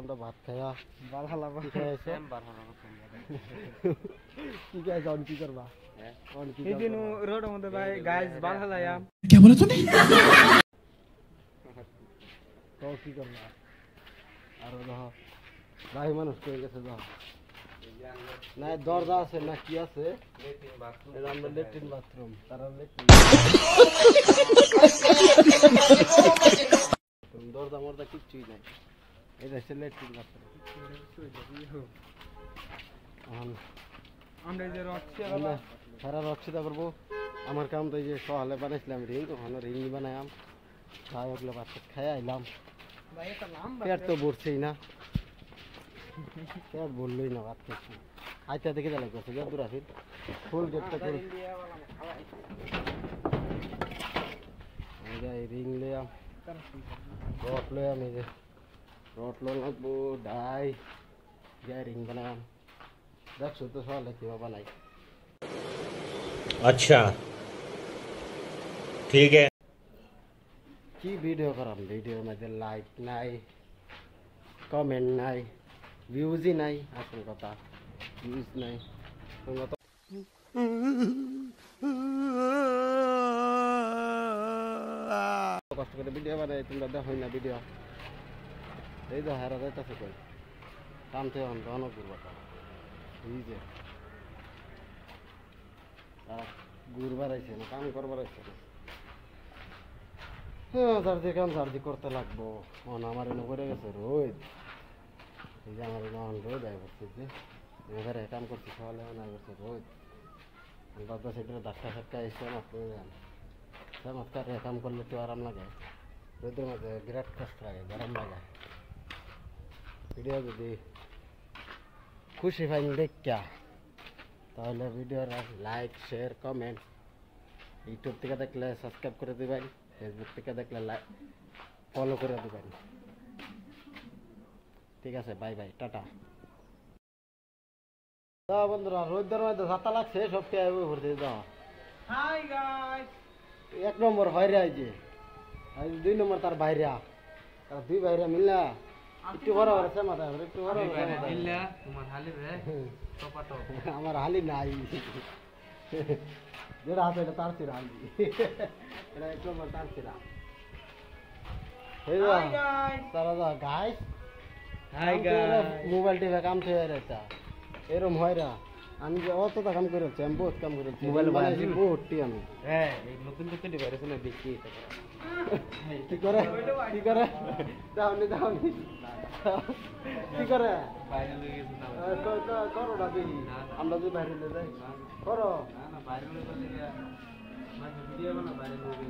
আমরা ভাত খাইয়া বালহালা কি খাইছো কি খাইছো অন কি করবা অন কি এই দিন রোডের মধ্যে ভাই গাইস বালহালায়া কি বলে তুমি তো কি করবা আর দেখো ভাই মানুষ কই গেছে যাও না দরজা আছে না কি আছে লেট্রিন বাথরুম এটা আমরা লেট্রিন বাথরুম তারা লেট্রিন দরজা মরদা কিচ্ছুই নাই এটা হচ্ছে লেট্রিন বাথরুম আমরা যে রক্সি সারা রক্ষিতা করবো আমার কাম তো এই যে সকালে বানাইছিলাম রিং ওখানে রিং বানাইলাম খাই ওগুলো বাচ্চা খাই আইলাম পেট তো ভরছেই না পেট বললোই না ভাত খাচ্ছি আইতা দেখে যা লাগছে যা দূর আসিল ফুল গেটটা করে রিং লইয়াম রড লইয়াম এই যে রড লো লাগবো ডাই যা রিং বানাইলাম দেখছো তো সকালে কিভাবে বানাই अच्छा ठीक है কি ভিডিও করাম ভিডিওর মধ্যে লাইক নাই কমেন্ট নাই ভিউজই নাই আসল কথা ভিউজ নাই কষ্ট করে ভিডিও বানাই তোমরা দেখো না ভিডিও এই তো হারা যাইতেছে কই কাম থেকে অনেক ঘুরবা এই যে তারা ঘুরবার আইছে না কাম করবার আইছে না সার্জি কাম সার্জি করতে লাগবো আমার এনে করে গেছে রোদ এই যে আমার এনে রোদ আয় করতেছে এবারে কাম করতে সকালে না করছে রোদ বাবা সেটা ধাক্কা ধাক্কা এসে মাত্র যান চমৎকার কাম করলে তো আরাম লাগে রোদের মাঝে বিরাট কষ্ট লাগে গরম লাগে ভিডিও যদি খুশি পাইন দেখা তাহলে ভিডিওর লাইক শেয়ার কমেন্ট ইউটিউব থেকে দেখলে সাবস্ক্রাইব করে দিবেন ফেসবুক থেকে দেখলে ফলো করে দিবেন ঠিক আছে বাই বাই টাটা দাও বন্ধুরা রোদের মধ্যে ছাতা লাগছে সব খেয়ে ভরতে দাও হাই গাইস এক নম্বর বাইরে আইছে আর দুই নম্বর তার বাইরে তার দুই বাইরে মিললা একটু বড় বড় আছে মাথা একটু বড় বড় মিললা তোমার হালি রে টপাটো আমার হালি নাই যেটা আছে এটা তার ছিল হালি এটা এক নম্বর তার ছিল এই হাই গাইস তারা দা guys hi guys mobile TV কাম থেকে রেতা এরম হয়রা আমি যে অতটা কাম করেছি আমি বহুত কাম করেছি মোবাইল বানাইছি বহুতটি আমি হ্যাঁ এই নতুন নতুন ডিভাইস না দেখি কি করে কি করে দাওনি দাওনি কি করে বাইরে লই গেছে না করো না দেখি আমরা যদি বাইরে যাই করো না বাইরে লই গেলে না ভিডিও বানা বাইরে লই